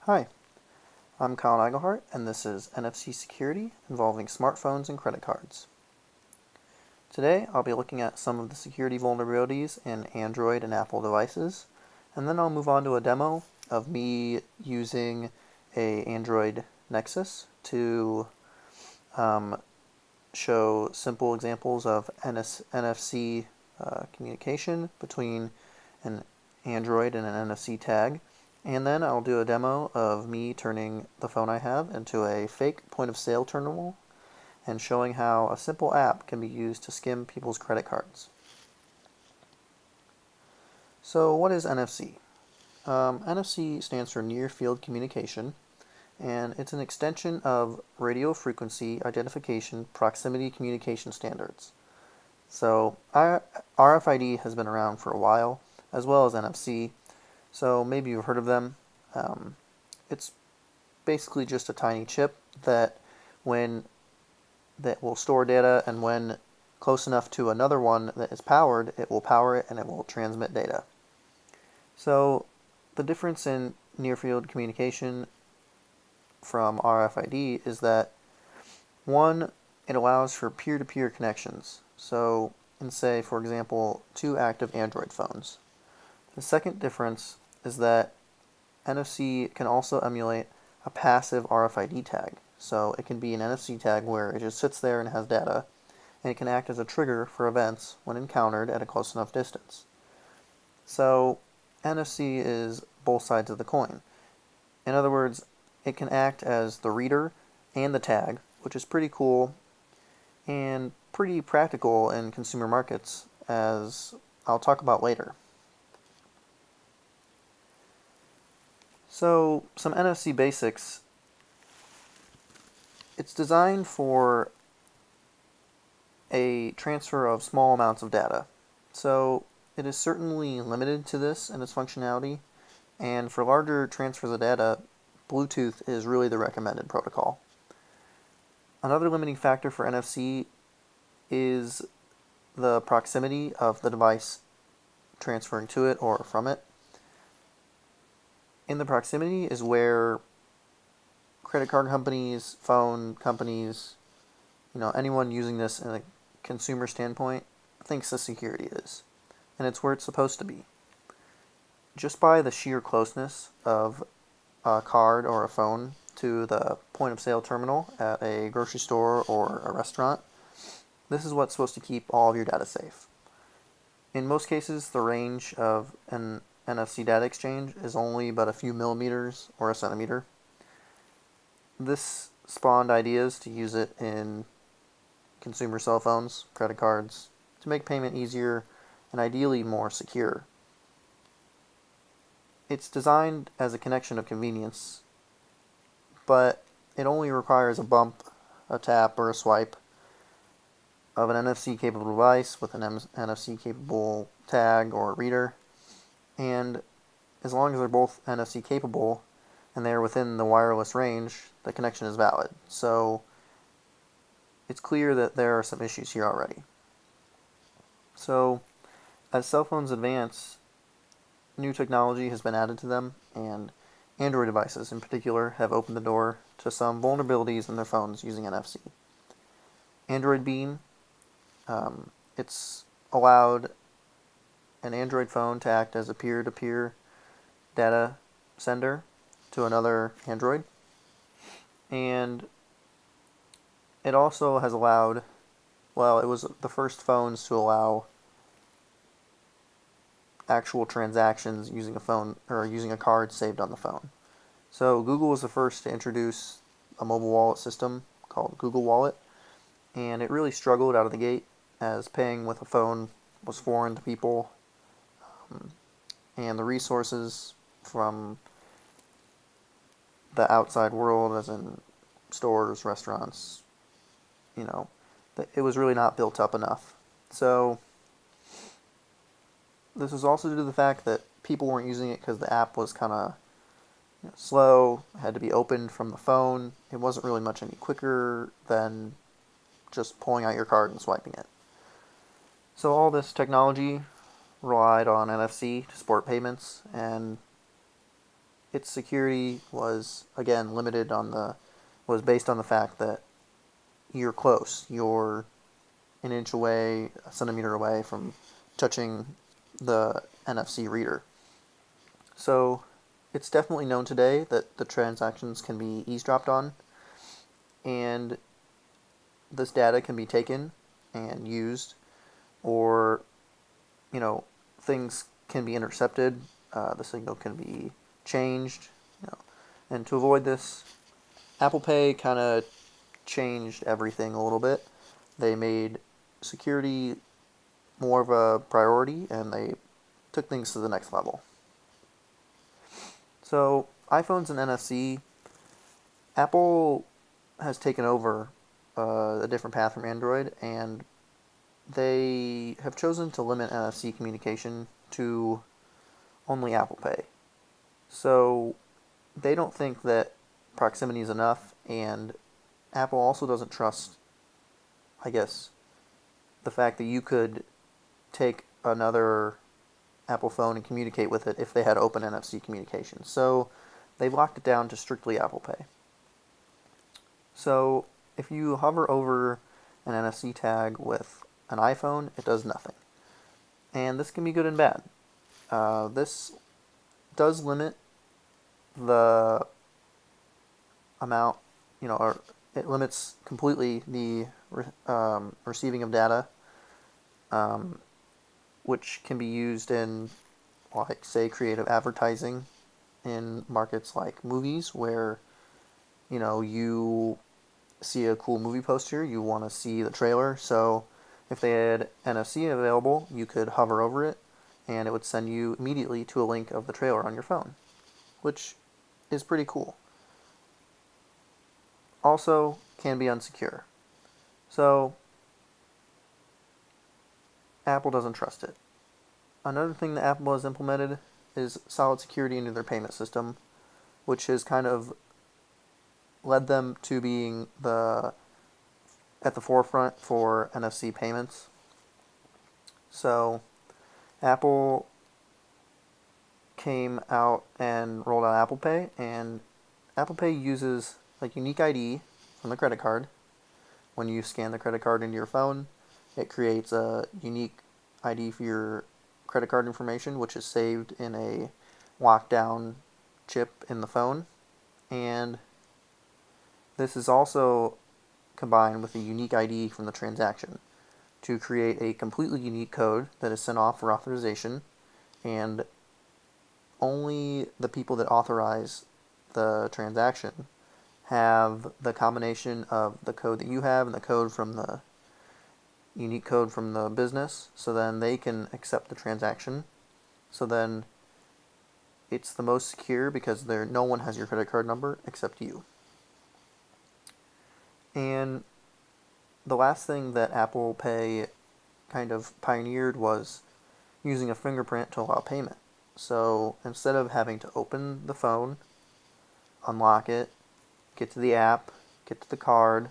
Hi, I'm c-Igle, and this is NFC security involving smartphones and credit cards. Today I'll be looking at some of the security vulnerabilities in Android and Apple devices, and then I'll move on to a demo of me using a Android Nexus to show simple examples of NFC communication between an Android and an NFC tag. And then I'll do a demo of me turning the phone I have into a fake point-of-sale terminal and showing how a simple app can be used to skim people's credit cards. So what is NFC? NFC stands for Near Field Communication, and it's an extension of Radio Frequency Identification Proximity Communication Standards. So RFID has been around for a while, as well as NFC, so maybe you've heard of them. It's basically just a tiny chip that will store data, and when close enough to another one that is powered, it will power it and it will transmit data. So the difference in near-field communication from RFID is that one, it allows for peer-to-peer connections. So in, say, for example, two active Android phones. The second difference is that NFC can also emulate a passive RFID tag. So it can be an NFC tag where it just sits there and has data, and it can act as a trigger for events when encountered at a close enough distance. So NFC is both sides of the coin. In other words, it can act as the reader and the tag, which is pretty cool and pretty practical in consumer markets, as I'll talk about later. So, some NFC basics. It's designed for a transfer of small amounts of data. So, it is certainly limited to this in its functionality, and for larger transfers of data, Bluetooth is really the recommended protocol. Another limiting factor for NFC is the proximity of the device transferring to it or from it. In the proximity is where credit card companies, phone companies, anyone using this in a consumer standpoint thinks the security is. And it's where it's supposed to be. Just by the sheer closeness of a card or a phone to the point-of-sale terminal at a grocery store or a restaurant, this is what's supposed to keep all of your data safe. In most cases, the range of an NFC data exchange is only about a few millimeters or a centimeter. This spawned ideas to use it in consumer cell phones, credit cards, to make payment easier and ideally more secure. It's designed as a connection of convenience, but it only requires a bump, a tap, or a swipe of an NFC-capable device with an NFC-capable tag or reader. And as long as they're both NFC capable and they're within the wireless range, the connection is valid. So it's clear that there are some issues here already. So as cell phones advance, new technology has been added to them, and Android devices in particular have opened the door to some vulnerabilities in their phones using NFC. Android Beam, it's allowed an Android phone to act as a peer-to-peer data sender to another Android. And it also has allowed, it was the first phones to allow actual transactions using a phone or using a card saved on the phone. So Google was the first to introduce a mobile wallet system called Google Wallet, and it really struggled out of the gate as paying with a phone was foreign to people, and the resources from the outside world, as in stores, restaurants, it was really not built up enough. So this was also due to the fact that people weren't using it because the app was kind of slow, had to be opened from the phone. It wasn't really much any quicker than just pulling out your card and swiping it. So all this technology relied on NFC to support payments, and its security was, again, was based on the fact that you're close. You're an inch away, a centimeter away from touching the NFC reader. So it's definitely known today that the transactions can be eavesdropped on, and this data can be taken and used, or, things can be intercepted, the signal can be changed, and to avoid this, Apple Pay kind of changed everything a little bit. They made security more of a priority, and they took things to the next level. So iPhones and NFC, Apple has taken over a different path from Android, and they have chosen to limit NFC communication to only Apple Pay. So they don't think that proximity is enough, and Apple also doesn't trust, I guess, the fact that you could take another Apple phone and communicate with it if they had open NFC communication. So they've locked it down to strictly Apple Pay. So if you hover over an NFC tag with an iPhone, it does nothing. And this can be good and bad. This does limit the amount, or it limits completely the receiving of data, which can be used in, like, say, creative advertising in markets like movies, where, you see a cool movie poster, you want to see the trailer, so if they had NFC available, you could hover over it, and it would send you immediately to a link of the trailer on your phone, which is pretty cool. Also, can be unsecure. So, Apple doesn't trust it. Another thing that Apple has implemented is solid security into their payment system, which has kind of led them to being at the forefront for NFC payments. So Apple came out and rolled out Apple Pay, and Apple Pay uses a unique ID from the credit card. When you scan the credit card into your phone, it creates a unique ID for your credit card information, which is saved in a lockdown chip in the phone. And this is also combined with a unique ID from the transaction to create a completely unique code that is sent off for authorization, and only the people that authorize the transaction have the combination of the code that you have and the code from the unique code from the business, so then they can accept the transaction. So then it's the most secure because no one has your credit card number except you. And the last thing that Apple Pay kind of pioneered was using a fingerprint to allow payment. So instead of having to open the phone, unlock it, get to the app, get to the card,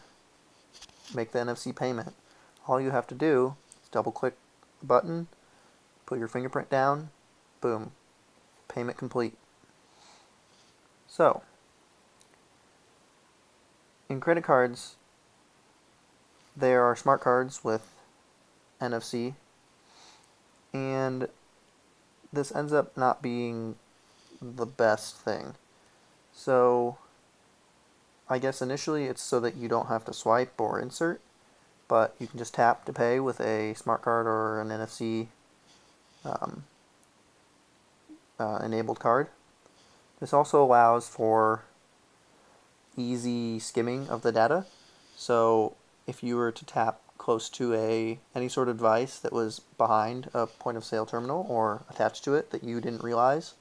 make the NFC payment, all you have to do is double click the button, put your fingerprint down, boom, payment complete. So, in credit cards, there are smart cards with NFC, and this ends up not being the best thing. So, I guess initially it's so that you don't have to swipe or insert, but you can just tap to pay with a smart card or an NFC enabled card. This also allows for easy skimming of the data. So if you were to tap close to any sort of device that was behind a point of sale terminal or attached to it that you didn't realize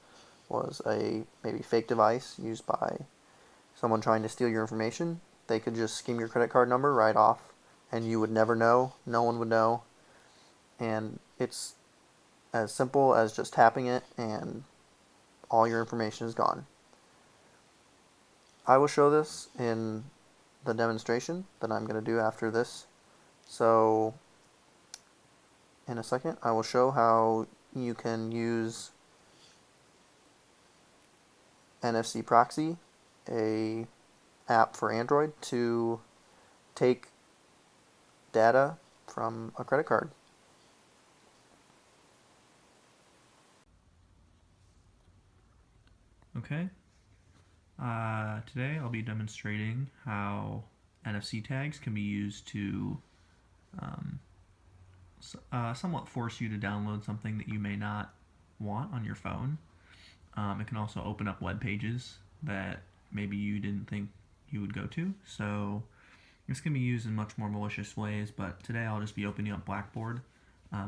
was a maybe fake device used by someone trying to steal your information, they could just skim your credit card number right off, and you would never know, no one would know, and it's as simple as just tapping it and all your information is gone. I will show this in the demonstration that I'm going to do after this. So in a second, I will show how you can use NFC Proxy, a app for Android to take data from a credit card. Okay, today I'll be demonstrating how NFC tags can be used to somewhat force you to download something that you may not want on your phone. It can also open up web pages that maybe you didn't think you would go to. So this can be used in much more malicious ways, but today I'll just be opening up Blackboard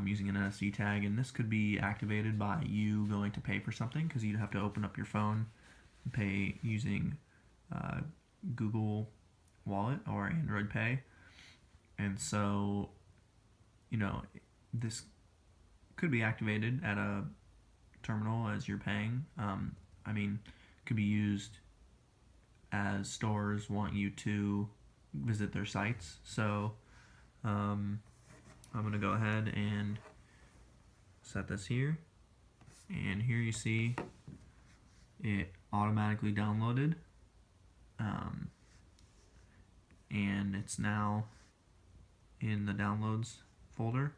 using an NFC tag, and this could be activated by you going to pay for something, because you'd have to open up your phone and pay using Google Wallet or Android Pay. And so, this could be activated at a terminal as you're paying. It could be used as stores want you to visit their sites. So I'm going to go ahead and set this here. And here you see it automatically downloaded. And it's now in the downloads folder.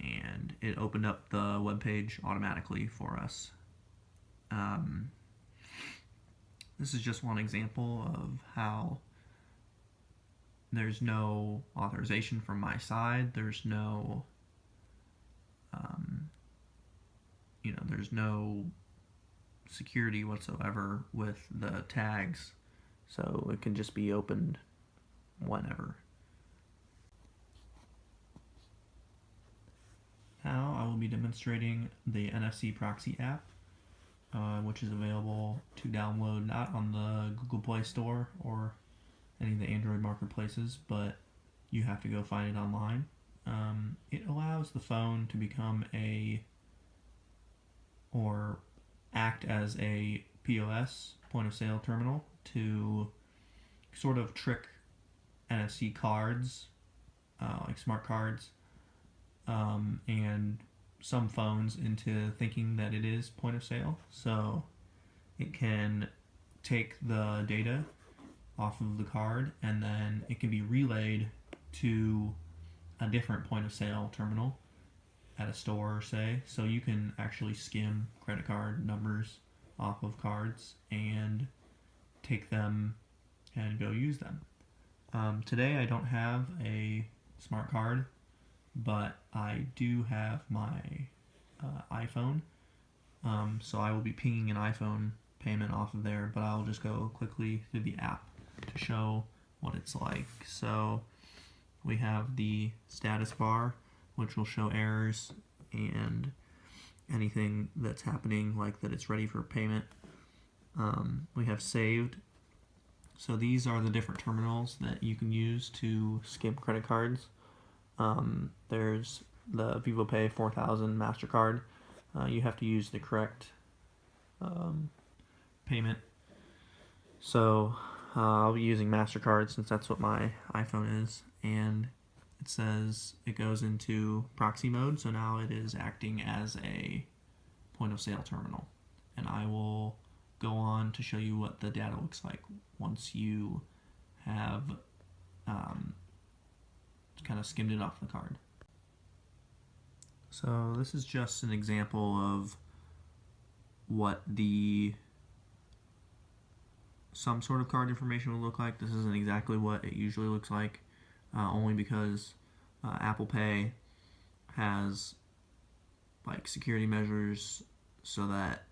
And it opened up the web page automatically for us. This is just one example of how there's no authorization from my side. There's no, there's no security whatsoever with the tags, so it can just be opened whenever. Now I will be demonstrating the NFC Proxy app, which is available to download not on the Google Play Store or any of the Android marketplaces, but you have to go find it online. It allows the phone to become or act as a POS, point of sale terminal, to sort of trick NFC cards, like smart cards, and some phones into thinking that it is point of sale. So it can take the data off of the card, and then it can be relayed to a different point of sale terminal at a store, say. So you can actually skim credit card numbers off of cards and take them and go use them. Today I don't have a smart card, but I do have my iPhone, so I will be pinging an iPhone payment off of there, but I'll just go quickly through the app to show what it's like. So we have the status bar, which will show errors and anything that's happening, like that it's ready for payment. We have saved. So these are the different terminals that you can use to skim credit cards. There's the VivoPay 4000 MasterCard. You have to use the correct payment. So I'll be using MasterCard since that's what my iPhone is. And it says it goes into proxy mode, so now it is acting as a point of sale terminal. And I will go on to show you what the data looks like once you have kind of skimmed it off the card. So this is just an example of what some sort of card information will look like. This isn't exactly what it usually looks like, only because Apple Pay has like security measures so that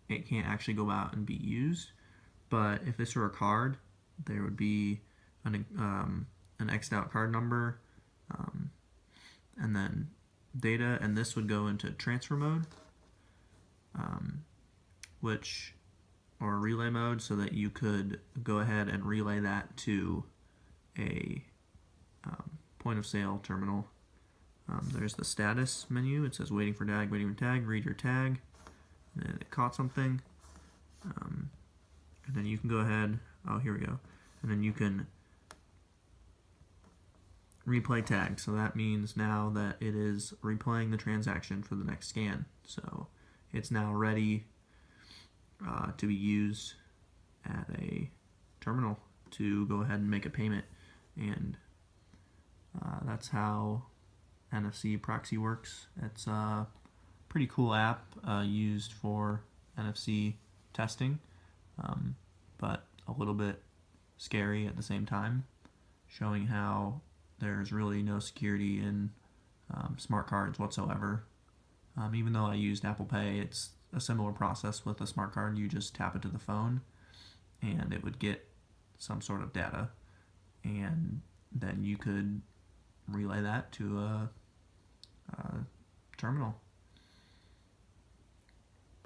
it can't actually go out and be used. But if this were a card, there would be an X'd out card number, and then data, and this would go into transfer mode, or relay mode, so that you could go ahead and relay that to a point of sale terminal. There's the status menu. It says waiting for tag, read your tag, and it caught something, and then you can go ahead, here we go, and then you can replay tag. So that means now that it is replaying the transaction for the next scan. So it's now ready to be used at a terminal to go ahead and make a payment. And that's how NFC proxy works. It's a pretty cool app used for NFC testing, but a little bit scary at the same time, showing how there's really no security in smart cards whatsoever. Even though I used Apple Pay, it's a similar process with a smart card. You just tap it to the phone and it would get some sort of data, and then you could relay that to a terminal